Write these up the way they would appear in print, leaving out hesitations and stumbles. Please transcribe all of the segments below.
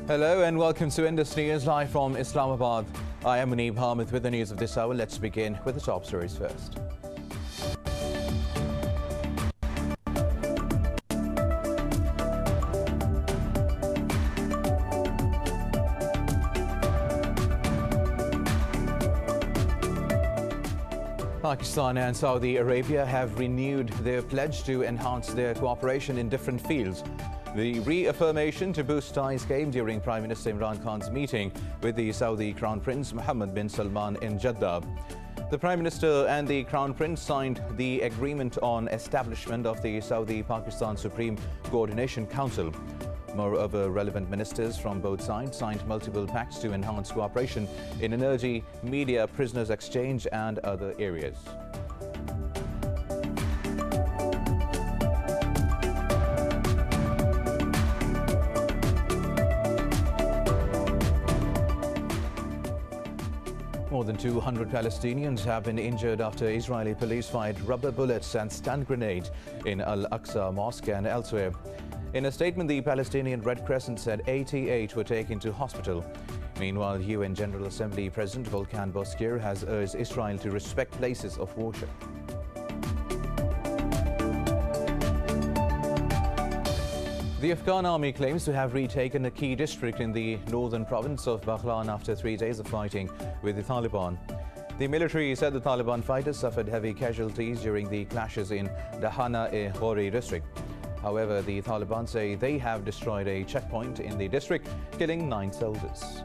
Hello and welcome to Indus News live from Islamabad. I am Muneeb Hamid with the news of this hour. Let's begin with the top stories first. Pakistan and Saudi Arabia have renewed their pledge to enhance their cooperation in different fields. The reaffirmation to boost ties came during Prime Minister Imran Khan's meeting with the Saudi Crown Prince Mohammed bin Salman in Jeddah. The Prime Minister and the Crown Prince signed the agreement on establishment of the Saudi-Pakistan Supreme Coordination Council. Moreover, relevant ministers from both sides signed multiple pacts to enhance cooperation in energy, media, prisoners exchange and other areas. More than 200 Palestinians have been injured after Israeli police fired rubber bullets and stun grenades in Al-Aqsa Mosque and elsewhere. In a statement, the Palestinian Red Crescent said 88 were taken to hospital. Meanwhile, UN General Assembly President Volkan Bozkır has urged Israel to respect places of worship. The Afghan army claims to have retaken a key district in the northern province of Baghlan after 3 days of fighting with the Taliban. The military said the Taliban fighters suffered heavy casualties during the clashes in Dahana-e-Ghori district. However, the Taliban say they have destroyed a checkpoint in the district, killing 9 soldiers.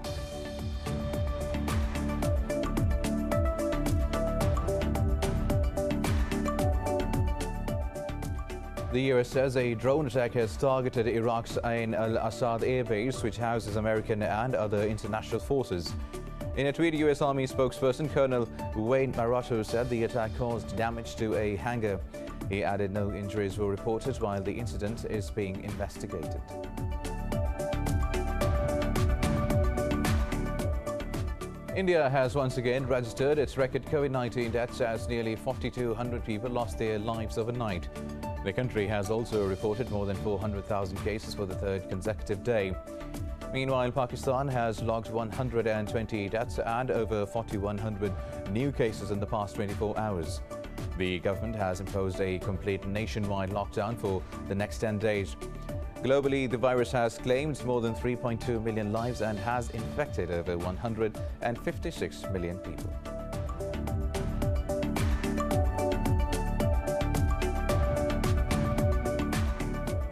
The US says a drone attack has targeted Iraq's Ain al-Assad air base, which houses American and other international forces. In a tweet, US Army spokesperson Colonel Wayne Maroto said the attack caused damage to a hangar. He added no injuries were reported while the incident is being investigated. India has once again registered its record COVID-19 deaths as nearly 4,200 people lost their lives overnight. The country has also reported more than 400,000 cases for the third consecutive day. Meanwhile, Pakistan has logged 120 deaths and over 4,100 new cases in the past 24 hours. The government has imposed a complete nationwide lockdown for the next 10 days. Globally, the virus has claimed more than 3.2 million lives and has infected over 156 million people.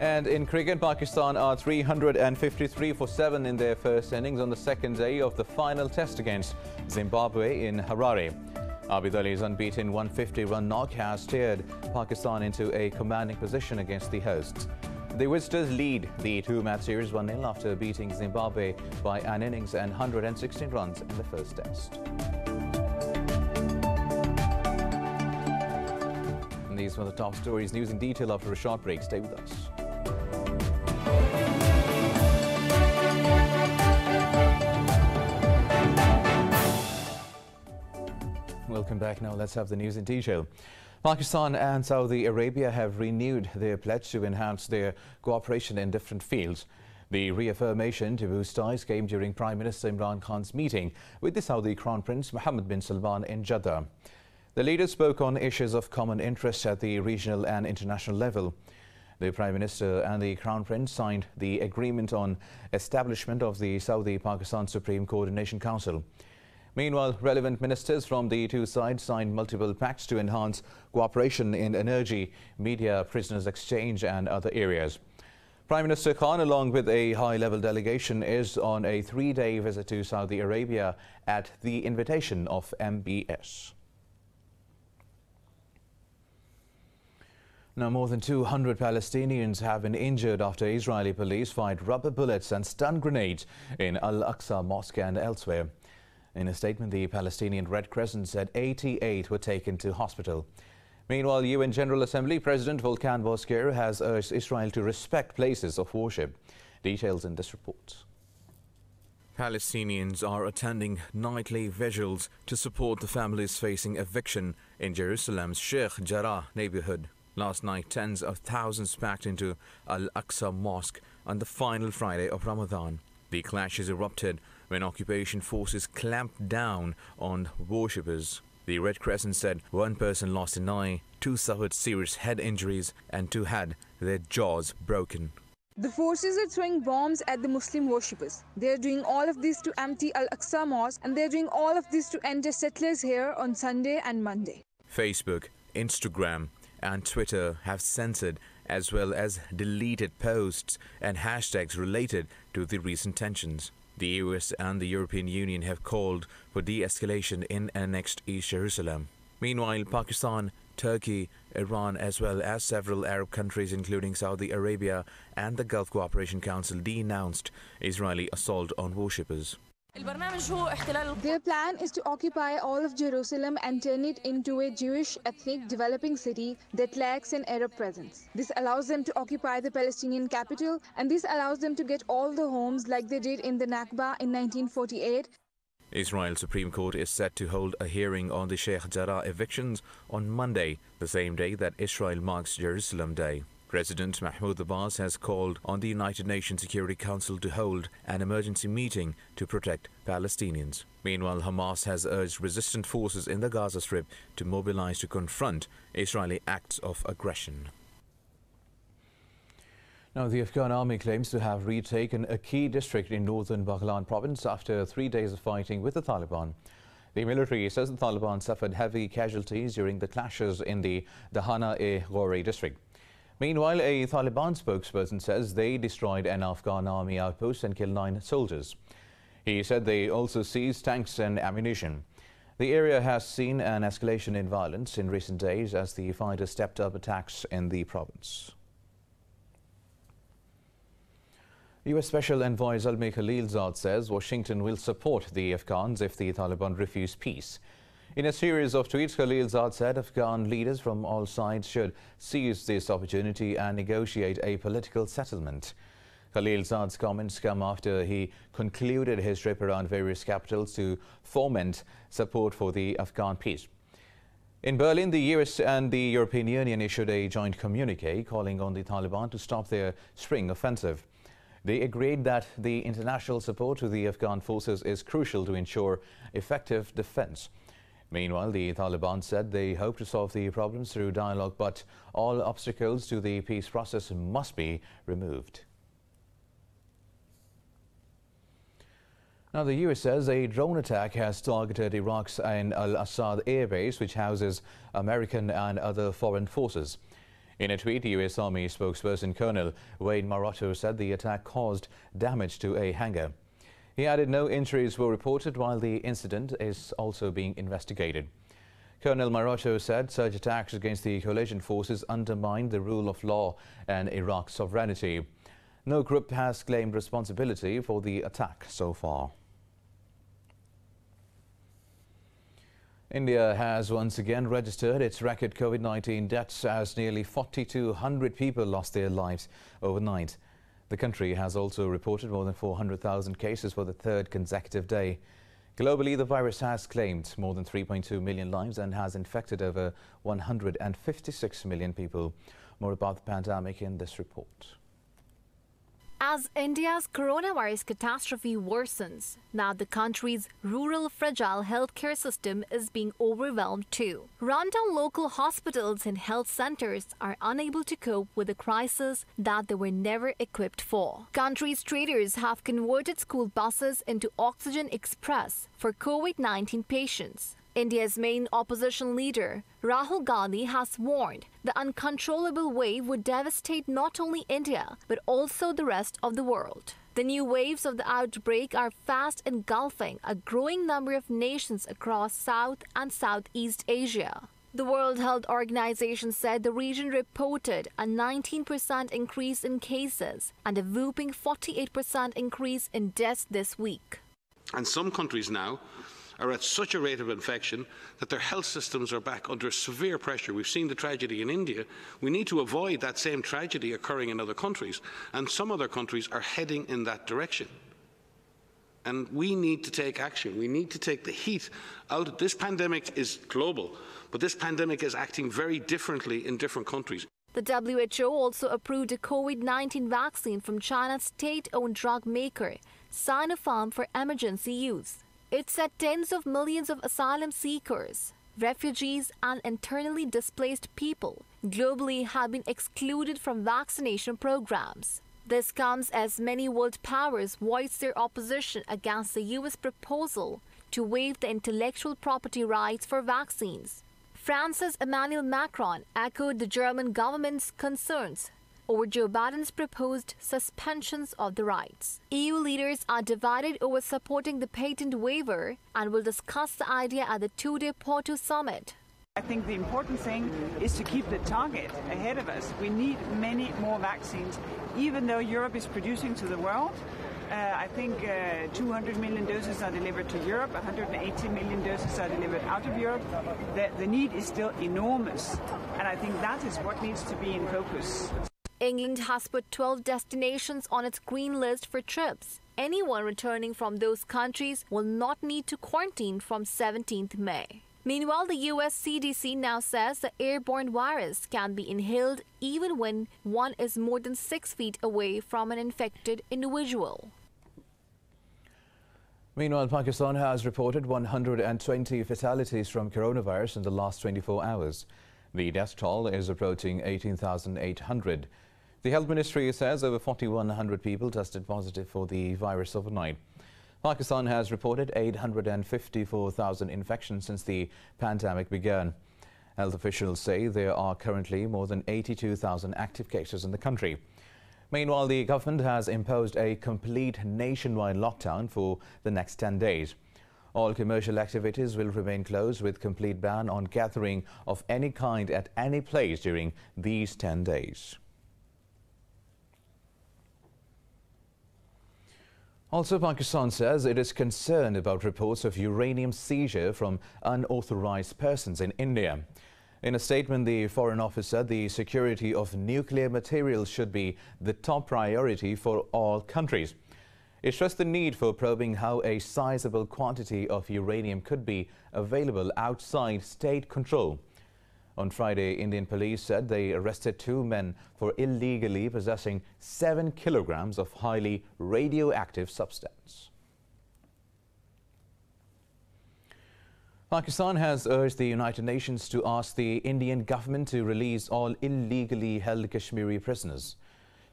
And in cricket, Pakistan are 353 for 7 in their first innings on the second day of the final test against Zimbabwe in Harare. Abid Ali's unbeaten 150-run knock has steered Pakistan into a commanding position against the hosts. The visitors lead the two-match series 1-0 after beating Zimbabwe by an innings and 116 runs in the first test. And these were the top stories. News in detail after a short break. Stay with us. Welcome back. Now let's have the news in detail. Pakistan and Saudi Arabia have renewed their pledge to enhance their cooperation in different fields. The reaffirmation to boost ties came during Prime Minister Imran Khan's meeting with the Saudi Crown Prince Mohammed bin Salman in Jeddah. The leaders spoke on issues of common interest at the regional and international level. The Prime Minister and the Crown Prince signed the agreement on establishment of the Saudi-Pakistan Supreme Coordination Council. Meanwhile, relevant ministers from the two sides signed multiple pacts to enhance cooperation in energy, media, prisoners exchange and other areas. Prime Minister Khan, along with a high-level delegation, is on a 3-day visit to Saudi Arabia at the invitation of MBS. Now, more than 200 Palestinians have been injured after Israeli police fired rubber bullets and stun grenades in Al-Aqsa Mosque and elsewhere. In a statement, the Palestinian Red Crescent said 88 were taken to hospital. Meanwhile, UN General Assembly President Volkan Bozkır has urged Israel to respect places of worship. Details in this report. Palestinians are attending nightly vigils to support the families facing eviction in Jerusalem's Sheikh Jarrah neighborhood. Last night, tens of thousands packed into Al-Aqsa Mosque on the final Friday of Ramadan. The clashes erupted when occupation forces clamped down on worshippers. The Red Crescent said one person lost an eye, 2 suffered serious head injuries, and 2 had their jaws broken. The forces are throwing bombs at the Muslim worshippers. They are doing all of this to empty Al-Aqsa Mosque, and they are doing all of this to enter settlers here on Sunday and Monday. Facebook, Instagram, and Twitter have censored as well as deleted posts and hashtags related to the recent tensions. The US and the European Union have called for de-escalation in annexed East Jerusalem. Meanwhile, Pakistan, Turkey, Iran, as well as several Arab countries including Saudi Arabia and the Gulf Cooperation Council denounced Israeli assault on worshippers. Their plan is to occupy all of Jerusalem and turn it into a Jewish ethnic developing city that lacks an Arab presence. This allows them to occupy the Palestinian capital, and this allows them to get all the homes like they did in the Nakba in 1948. Israel Supreme Court is set to hold a hearing on the Sheikh Jarrah evictions on Monday, the same day that Israel marks Jerusalem Day. President Mahmoud Abbas has called on the United Nations Security Council to hold an emergency meeting to protect Palestinians. Meanwhile, Hamas has urged resistant forces in the Gaza Strip to mobilize to confront Israeli acts of aggression. Now, the Afghan army claims to have retaken a key district in northern Baghlan province after 3 days of fighting with the Taliban. The military says the Taliban suffered heavy casualties during the clashes in the Dahana-e-Ghori district. Meanwhile, a Taliban spokesperson says they destroyed an Afghan army outpost and killed 9 soldiers. He said they also seized tanks and ammunition. The area has seen an escalation in violence in recent days as the fighters stepped up attacks in the province. US Special Envoy Zalmay Khalilzad says Washington will support the Afghans if the Taliban refuse peace. In a series of tweets, Khalilzad said Afghan leaders from all sides should seize this opportunity and negotiate a political settlement. Khalilzad's comments come after he concluded his trip around various capitals to foment support for the Afghan peace. In Berlin, the US and the European Union issued a joint communique calling on the Taliban to stop their spring offensive. They agreed that the international support to the Afghan forces is crucial to ensure effective defense. Meanwhile, the Taliban said they hope to solve the problems through dialogue, but all obstacles to the peace process must be removed. Now, the US says a drone attack has targeted Iraq's Ain al-Assad airbase, which houses American and other foreign forces. In a tweet, US Army spokesperson Colonel Wayne Marotta said the attack caused damage to a hangar. He added no injuries were reported while the incident is also being investigated. Colonel Marotta said such attacks against the coalition forces undermine the rule of law and Iraq's sovereignty. No group has claimed responsibility for the attack so far. India has once again registered its record COVID-19 deaths as nearly 4,200 people lost their lives overnight. The country has also reported more than 400,000 cases for the 3rd consecutive day. Globally, the virus has claimed more than 3.2 million lives and has infected over 156 million people. More about the pandemic in this report. As India's coronavirus catastrophe worsens, now the country's rural fragile healthcare system is being overwhelmed too. Rundown local hospitals and health centers are unable to cope with a crisis that they were never equipped for. Country's traders have converted school buses into Oxygen Express for COVID-19 patients. India's main opposition leader, Rahul Gandhi, has warned the uncontrollable wave would devastate not only India, but also the rest of the world. The new waves of the outbreak are fast engulfing a growing number of nations across South and Southeast Asia. The World Health Organization said the region reported a 19% increase in cases and a whopping 48% increase in deaths this week. And some countries now are at such a rate of infection that their health systems are back under severe pressure. We've seen the tragedy in India. We need to avoid that same tragedy occurring in other countries, and some other countries are heading in that direction. And we need to take action. We need to take the heat out. This pandemic is global, but this pandemic is acting very differently in different countries. The WHO also approved a COVID-19 vaccine from China's state-owned drug maker, Sinopharm for emergency use. It said tens of millions of asylum seekers, refugees and internally displaced people globally have been excluded from vaccination programs. This comes as many world powers voice their opposition against the U.S. proposal to waive the intellectual property rights for vaccines. France's Emmanuel Macron echoed the German government's concerns over Joe Biden's proposed suspensions of the rights. EU leaders are divided over supporting the patent waiver and will discuss the idea at the two-day Porto summit. I think the important thing is to keep the target ahead of us. We need many more vaccines, even though Europe is producing to the world. I think 200 million doses are delivered to Europe, 180 million doses are delivered out of Europe. The need is still enormous, and I think that is what needs to be in focus. England has put 12 destinations on its green list for trips. Anyone returning from those countries will not need to quarantine from 17th May. Meanwhile, the US CDC now says the airborne virus can be inhaled even when one is more than 6 feet away from an infected individual. Meanwhile, Pakistan has reported 120 fatalities from coronavirus in the last 24 hours. The death toll is approaching 18,800. The Health Ministry says over 4,100 people tested positive for the virus overnight. Pakistan has reported 854,000 infections since the pandemic began. Health officials say there are currently more than 82,000 active cases in the country. Meanwhile, the government has imposed a complete nationwide lockdown for the next 10 days. All commercial activities will remain closed with complete ban on gathering of any kind at any place during these 10 days. Also, Pakistan says it is concerned about reports of uranium seizure from unauthorized persons in India. In a statement, the Foreign Office said the security of nuclear materials should be the top priority for all countries. It stressed the need for probing how a sizable quantity of uranium could be available outside state control. On Friday, Indian police said they arrested 2 men for illegally possessing 7 kilograms of highly radioactive substance. Pakistan has urged the United Nations to ask the Indian government to release all illegally held Kashmiri prisoners.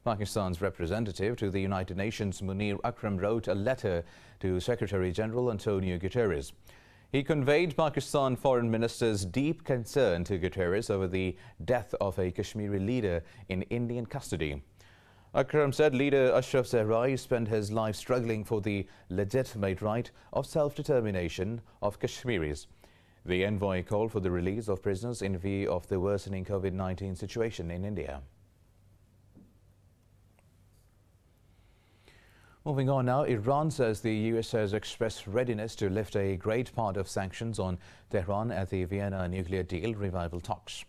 Pakistan's representative to the United Nations, Munir Akram, wrote a letter to Secretary General Antonio Guterres. He conveyed Pakistan Foreign Minister's deep concern to Guterres over the death of a Kashmiri leader in Indian custody. Akram said leader Ashraf Zahrai spent his life struggling for the legitimate right of self-determination of Kashmiris. The envoy called for the release of prisoners in view of the worsening COVID-19 situation in India. Moving on now, Iran says the US has expressed readiness to lift a great part of sanctions on Tehran at the Vienna nuclear deal revival talks.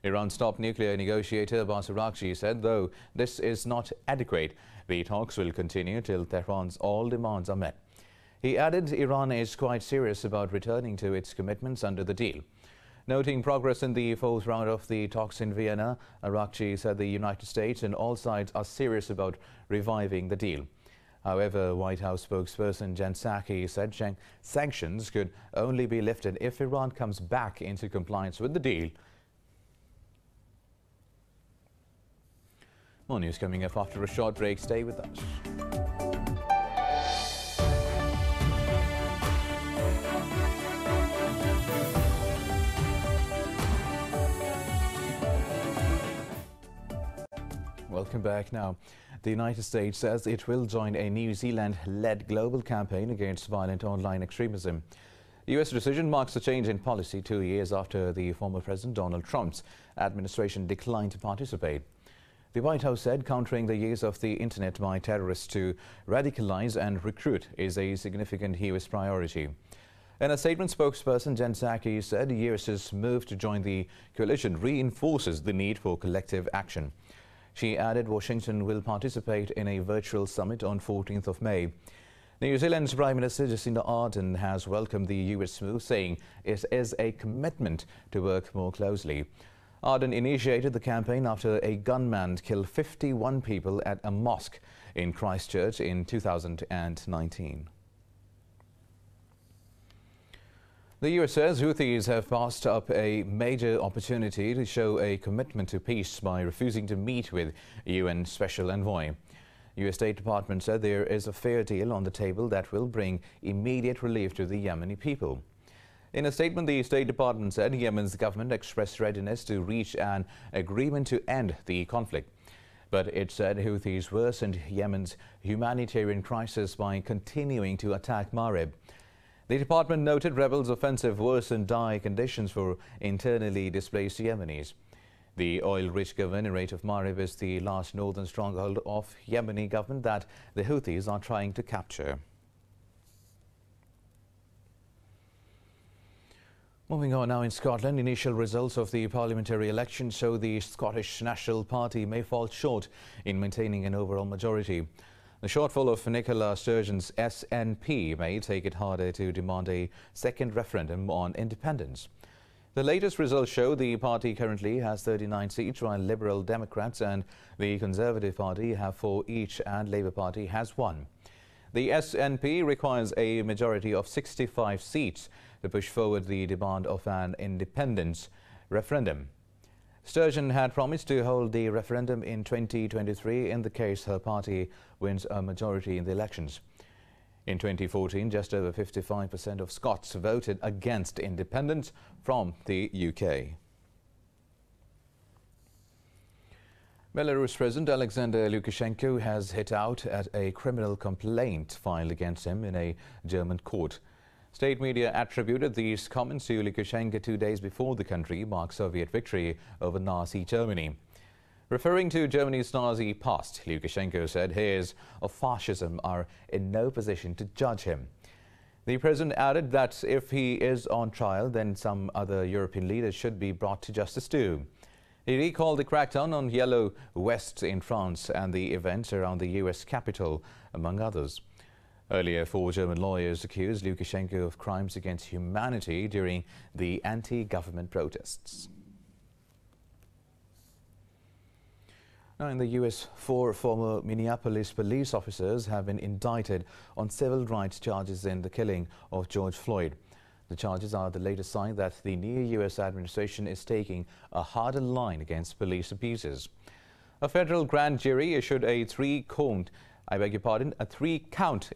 Iran's top nuclear negotiator Abbas Araghchi said, though this is not adequate, the talks will continue till Tehran's all demands are met. He added Iran is quite serious about returning to its commitments under the deal. Noting progress in the 4th round of the talks in Vienna, Araghchi said the United States and all sides are serious about reviving the deal. However, White House spokesperson Jen Psaki said sanctions could only be lifted if Iran comes back into compliance with the deal. More news coming up after a short break. Stay with us. Welcome back now. The United States says it will join a New Zealand-led global campaign against violent online extremism. The U.S. decision marks a change in policy 2 years after the former President Donald Trump's administration declined to participate. The White House said countering the use of the internet by terrorists to radicalize and recruit is a significant U.S. priority. In a statement, spokesperson Jen Psaki said the U.S.'s move to join the coalition reinforces the need for collective action. She added Washington will participate in a virtual summit on 14th of May. New Zealand's Prime Minister Jacinda Ardern has welcomed the U.S. move, saying it is a commitment to work more closely. Aden initiated the campaign after a gunman killed 51 people at a mosque in Christchurch in 2019. The US says Houthis have passed up a major opportunity to show a commitment to peace by refusing to meet with UN Special Envoy. US State Department said there is a fair deal on the table that will bring immediate relief to the Yemeni people. In a statement, the State Department said Yemen's government expressed readiness to reach an agreement to end the conflict. But it said Houthis worsened Yemen's humanitarian crisis by continuing to attack Marib. The department noted rebels' offensive worsened dire conditions for internally displaced Yemenis. The oil-rich governorate of Marib is the last northern stronghold of Yemeni government that the Houthis are trying to capture. Moving on now, in Scotland, initial results of the parliamentary election show the Scottish National Party may fall short in maintaining an overall majority. The shortfall of Nicola Sturgeon's SNP may take it harder to demand a second referendum on independence. The latest results show the party currently has 39 seats, while Liberal Democrats and the Conservative Party have 4 each and Labour Party has 1. The SNP requires a majority of 65 seats to push forward the demand of an independence referendum. Sturgeon had promised to hold the referendum in 2023 in the case her party wins a majority in the elections. In 2014, just over 55% of Scots voted against independence from the UK. Belarus President Alexander Lukashenko has hit out at a criminal complaint filed against him in a German court. State media attributed these comments to Lukashenko 2 days before the country marked Soviet victory over Nazi Germany. Referring to Germany's Nazi past, Lukashenko said heirs of fascism are in no position to judge him. The president added that if he is on trial, then some other European leaders should be brought to justice too. He recalled the crackdown on yellow vests in France and the events around the US Capitol, among others. Earlier, 4 German lawyers accused Lukashenko of crimes against humanity during the anti-government protests. Now, in the US, 4 former Minneapolis police officers have been indicted on civil rights charges in the killing of George Floyd. The charges are the latest sign that the new US administration is taking a harder line against police abuses. A federal grand jury issued a 3-count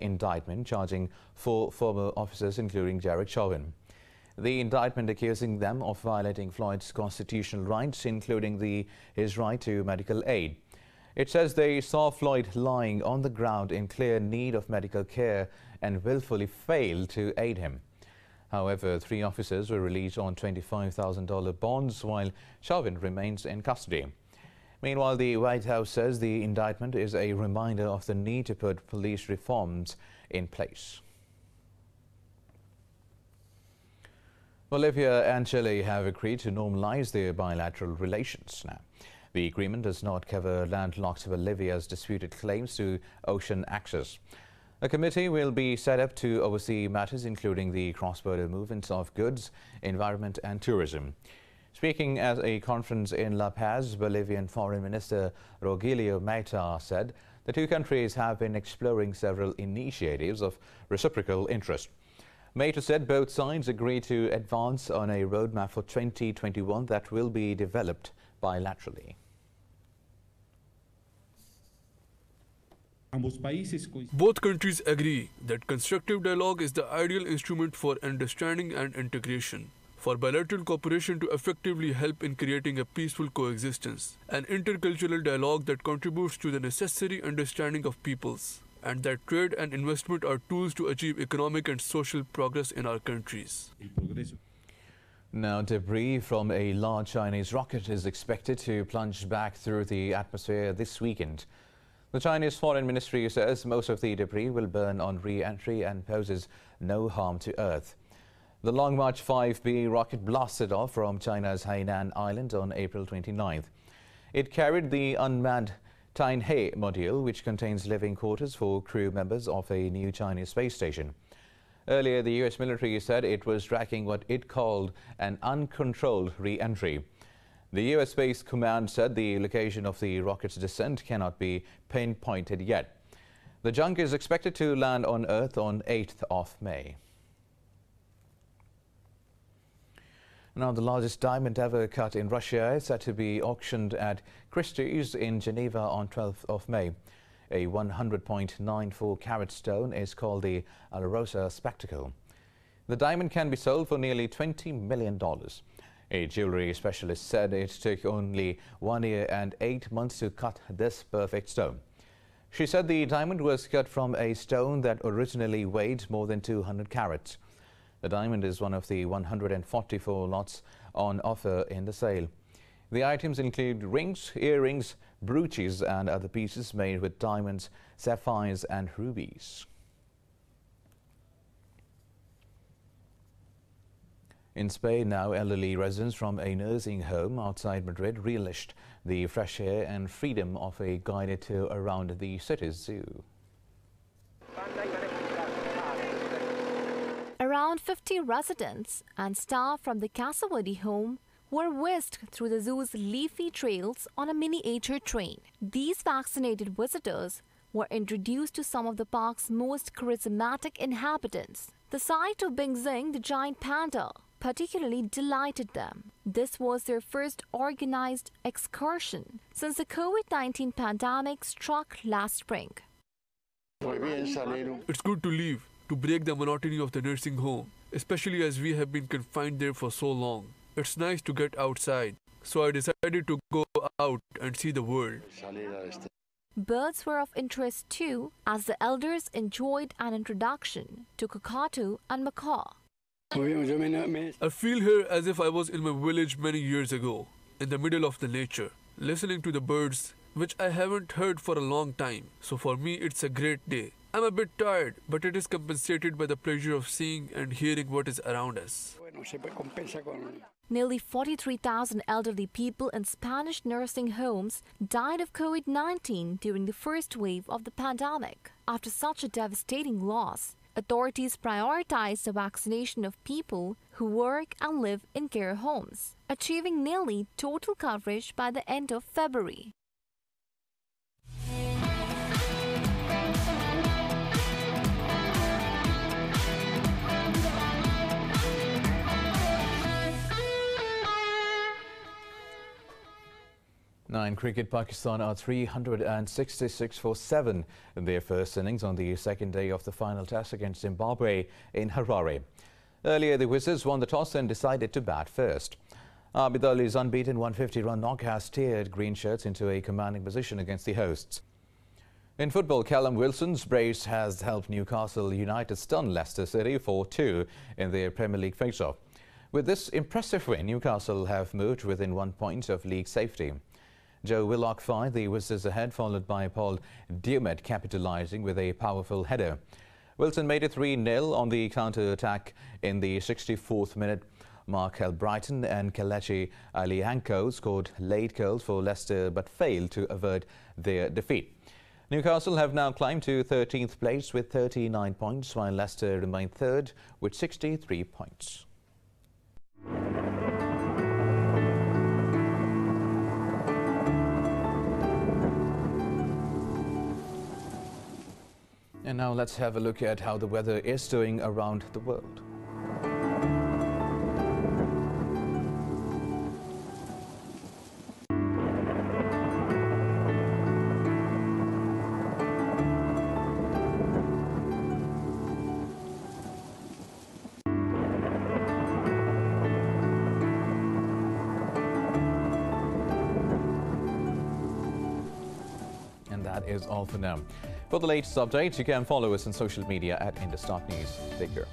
indictment charging 4 former officers, including Derek Chauvin. The indictment accusing them of violating Floyd's constitutional rights, including his right to medical aid. It says they saw Floyd lying on the ground in clear need of medical care and willfully failed to aid him. However, 3 officers were released on $25,000 bonds, while Chauvin remains in custody. Meanwhile, the White House says the indictment is a reminder of the need to put police reforms in place. Bolivia and Chile have agreed to normalize their bilateral relations now. The agreement does not cover landlocked Bolivia's disputed claims to ocean access. A committee will be set up to oversee matters including the cross-border movements of goods, environment and tourism. Speaking at a conference in La Paz, Bolivian Foreign Minister Rogelio Mata said the 2 countries have been exploring several initiatives of reciprocal interest. Mata said both sides agreed to advance on a roadmap for 2021 that will be developed bilaterally. Both countries agree that constructive dialogue is the ideal instrument for understanding and integration, for bilateral cooperation to effectively help in creating a peaceful coexistence, an intercultural dialogue that contributes to the necessary understanding of peoples, and that trade and investment are tools to achieve economic and social progress in our countries. Now, debris from a large Chinese rocket is expected to plunge back through the atmosphere this weekend. The Chinese Foreign Ministry says most of the debris will burn on re-entry and poses no harm to Earth. The Long March 5B rocket blasted off from China's Hainan Island on April 29th. It carried the unmanned Tianhe module, which contains living quarters for crew members of a new Chinese space station. Earlier, the US military said it was tracking what it called an uncontrolled re-entry. The US Space Command said the location of the rocket's descent cannot be pinpointed yet. The junk is expected to land on Earth on 8th of May. Now, the largest diamond ever cut in Russia is set to be auctioned at Christie's in Geneva on 12th of May. A 100.94 carat stone is called the Alrosa Spectacle. The diamond can be sold for nearly $20 million. A jewelry specialist said it took only 1 year and 8 months to cut this perfect stone. She said the diamond was cut from a stone that originally weighed more than 200 carats. The diamond is one of the 144 lots on offer in the sale. The items include rings, earrings, brooches and other pieces made with diamonds, sapphires and rubies. In Spain now, elderly residents from a nursing home outside Madrid relished the fresh air and freedom of a guided tour around the city's zoo. Around 50 residents and staff from the Casawadi home were whisked through the zoo's leafy trails on a miniature train. These vaccinated visitors were introduced to some of the park's most charismatic inhabitants. The sight of Bingxing, the giant panda, particularly delighted them. This was their first organized excursion since the COVID-19 pandemic struck last spring. It's good to leave, to break the monotony of the nursing home, especially as we have been confined there for so long. It's nice to get outside, so I decided to go out and see the world. Birds were of interest too, as the elders enjoyed an introduction to cockatoo and macaw. I feel here as if I was in my village many years ago, in the middle of the nature, listening to the birds, which I haven't heard for a long time. So for me, it's a great day. I'm a bit tired, but it is compensated by the pleasure of seeing and hearing what is around us. Nearly 43,000 elderly people in Spanish nursing homes died of COVID-19 during the first wave of the pandemic. After such a devastating loss, authorities prioritized the vaccination of people who work and live in care homes, achieving nearly total coverage by the end of February. Now in cricket, Pakistan are 366 for 7 in their first innings on the second day of the final test against Zimbabwe in Harare. Earlier, the Wizards won the toss and decided to bat first. Abid Ali's unbeaten 150-run knock has steered Green Shirts into a commanding position against the hosts. In football, Callum Wilson's brace has helped Newcastle United stun Leicester City 4-2 in their Premier League face-off. With this impressive win, Newcastle have moved within 1 point of league safety. Joe Willock fired the Wizards ahead, followed by Paul Diumet capitalising with a powerful header. Wilson made it 3-0 on the counter-attack in the 64th minute. Mark Albrighton and Kelechi Alihanko scored late goals for Leicester but failed to avert their defeat. Newcastle have now climbed to 13th place with 39 points, while Leicester remain third with 63 points. And now let's have a look at how the weather is doing around the world. And that is all for now. For the latest updates, you can follow us on social media at Indus News. Take care.